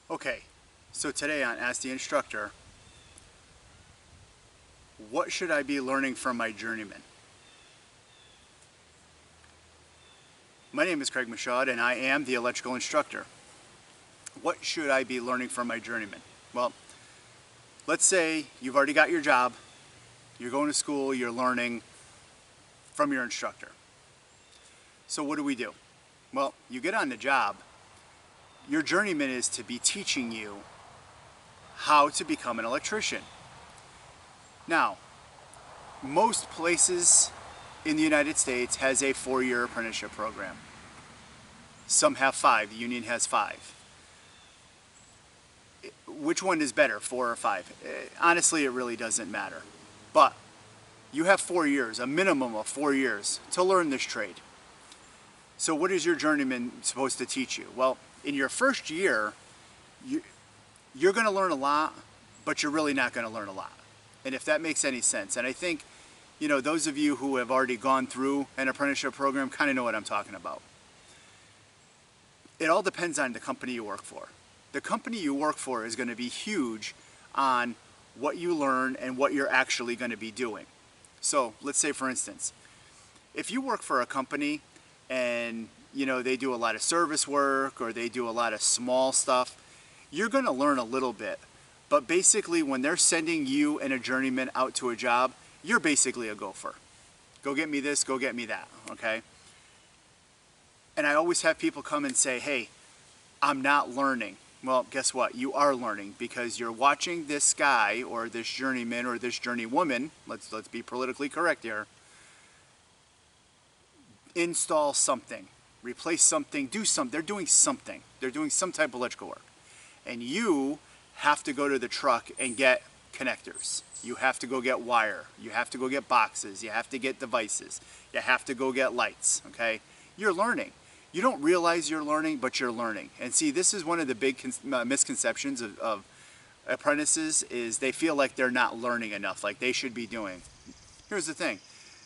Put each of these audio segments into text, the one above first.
Okay, so today on Ask the Instructor, what should I be learning from my journeyman? My name is Craig Michaud and I am the electrical instructor. What should I be learning from my journeyman? Well, let's say you've already got your job, you're going to school, you're learning from your instructor. So what do? Well, you get on the job, your journeyman is to be teaching you how to become an electrician. Now, most places in the United States has a 4-year apprenticeship program. Some have 5, the union has 5. Which one is better, 4 or 5? Honestly, it really doesn't matter. But you have 4 years, a minimum of 4 years, to learn this trade. So what is your journeyman supposed to teach you? Well, in your first year, you're going to learn a lot, but you're really not going to learn a lot. And if that makes any sense. And I think, you know, those of you who have already gone through an apprenticeship program kind of know what I'm talking about. It all depends on the company you work for. The company you work for is going to be huge on what you learn and what you're actually going to be doing. So let's say, for instance, if you work for a company and you know they do a lot of service work or they do a lot of small stuff, you're going to learn a little bit. But basically when they're sending you and a journeyman out to a job, you're basically a gopher. Go get me this, go get me that, okay? And I always have people come and say, hey, I'm not learning. Well, guess what? You are learning because you're watching this guy or this journeyman or this journeywoman, let's be politically correct here, install something, replace something, do something. They're doing something. They're doing some type of electrical work. And you have to go to the truck and get connectors. You have to go get wire. You have to go get boxes. You have to get devices. You have to go get lights, okay? You're learning. You don't realize you're learning, but you're learning. And see, this is one of the big misconceptions of apprentices is they feel like they're not learning enough, like they should be doing. Here's the thing.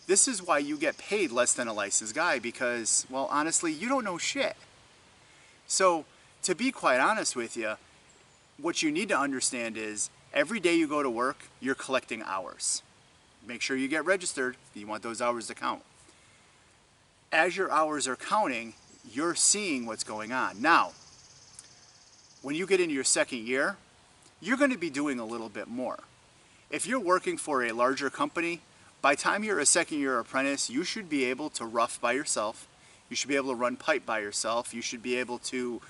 This is why you get paid less than a licensed guy because, well, honestly, you don't know shit. So, to be quite honest with you, what you need to understand is every day you go to work, you're collecting hours. Make sure you get registered. You want those hours to count. As your hours are counting, you're seeing what's going on. Now, when you get into your second year, you're going to be doing a little bit more. If you're working for a larger company, by the time you're a second-year apprentice, you should be able to rough by yourself. You should be able to run pipe by yourself. You should be able to,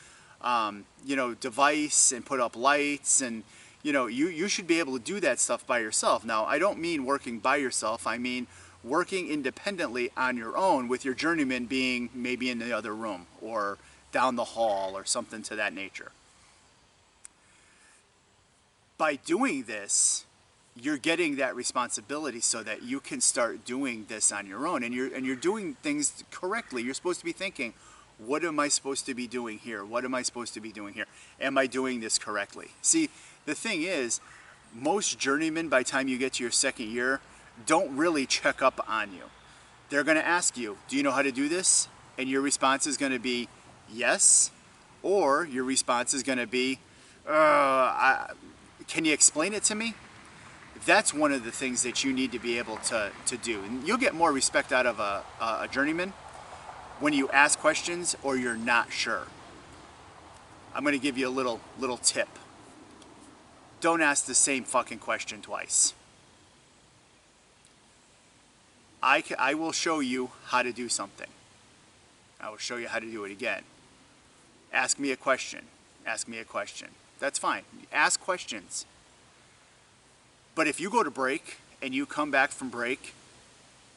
you know, device and put up lights, and you know, you should be able to do that stuff by yourself. Now, I don't mean working by yourself. I mean working independently on your own with your journeyman being maybe in the other room or down the hall or something to that nature. By doing this, you're getting that responsibility so that you can start doing this on your own, and you're doing things correctly. You're supposed to be thinking, what am I supposed to be doing here? What am I supposed to be doing here? Am I doing this correctly? See, the thing is, most journeymen, by the time you get to your second year, don't really check up on you. They're going to ask you, do you know how to do this? And your response is going to be yes, or your response is going to be, can you explain it to me? That's one of the things that you need to be able to do. And you'll get more respect out of a journeyman when you ask questions or you're not sure. I'm going to give you a little tip. Don't ask the same fucking question twice. I will show you how to do something. I will show you how to do it again. Ask me a question. Ask me a question. That's fine. Ask questions. But if you go to break and you come back from break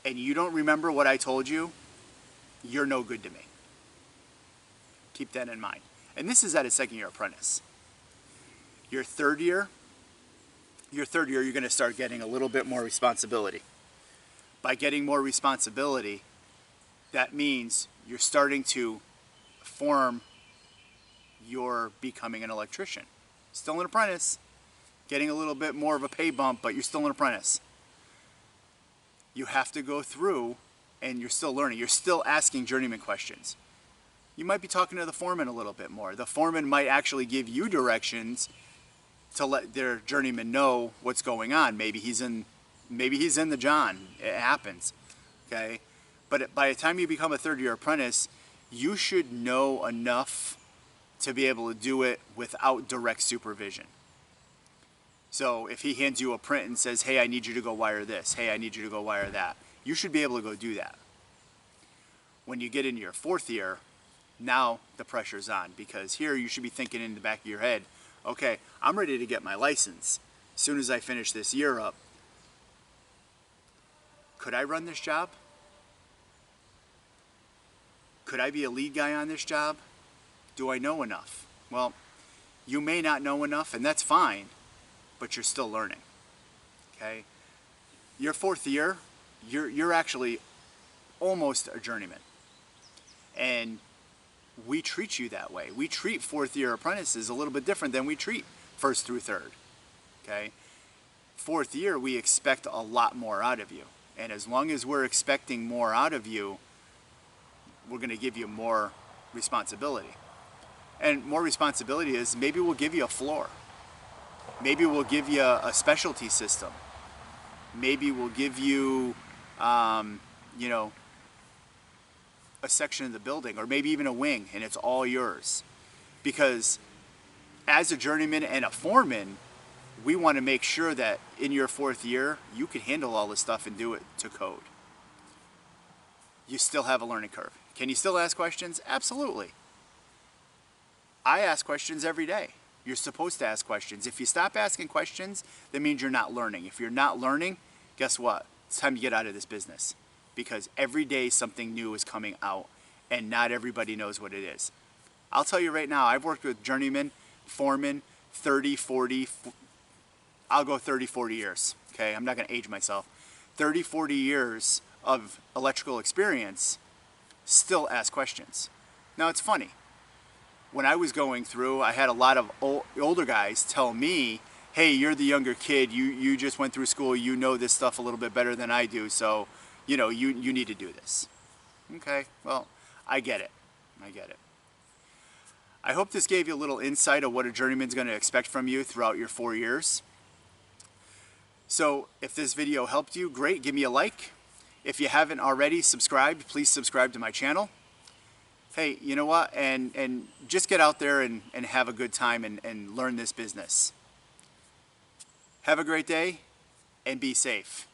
and you don't remember what I told you, you're no good to me. Keep that in mind. And this is at a second-year apprentice. Your third year, you're going to start getting a little bit more responsibility. By getting more responsibility, that means you're starting to form your becoming an electrician. Still an apprentice, getting a little bit more of a pay bump, but you're still an apprentice. You have to go through and you're still learning. You're still asking journeyman questions. you might be talking to the foreman a little bit more. The foreman might actually give you directions to let their journeyman know what's going on. Maybe he's in the John. It happens, okay? But by the time you become a third-year apprentice, you should know enough to be able to do it without direct supervision. So if he hands you a print and says, hey, I need you to go wire this, hey, I need you to go wire that, you should be able to go do that. When you get into your fourth year, now the pressure's on, because here you should be thinking in the back of your head, okay, I'm ready to get my license. As soon as I finish this year up, could I run this job? Could I be a lead guy on this job? Do I know enough? Well, you may not know enough, and that's fine, but you're still learning, okay? Your fourth year, you're actually almost a journeyman. And we treat you that way. We treat fourth year apprentices a little bit different than we treat first through third, okay? Fourth year, we expect a lot more out of you. And as long as we're expecting more out of you, we're gonna give you more responsibility. And more responsibility is maybe we'll give you a floor. Maybe we'll give you a specialty system. Maybe we'll give you, you know, a section of the building, or maybe even a wing, and it's all yours. Because as a journeyman and a foreman, we want to make sure that in your fourth year, you can handle all this stuff and do it to code. You still have a learning curve. Can you still ask questions? Absolutely. I ask questions every day. You're supposed to ask questions. If you stop asking questions, that means you're not learning. If you're not learning, guess what? It's time to get out of this business, because every day something new is coming out and not everybody knows what it is. I'll tell you right now, I've worked with journeymen, foremen, 30, 40, I'll go 30, 40 years, okay? I'm not gonna age myself. 30, 40 years of electrical experience, still ask questions. Now it's funny. When I was going through, I had a lot of older guys tell me, hey, you're the younger kid, you just went through school, you know this stuff a little bit better than I do, so you know, you need to do this. Okay, well, I get it. I get it. I hope this gave you a little insight of what a journeyman's going to expect from you throughout your 4 years. So if this video helped you, great, give me a like. If you haven't already subscribed, please subscribe to my channel. Hey, you know what? And just get out there and have a good time and learn this business. Have a great day and be safe.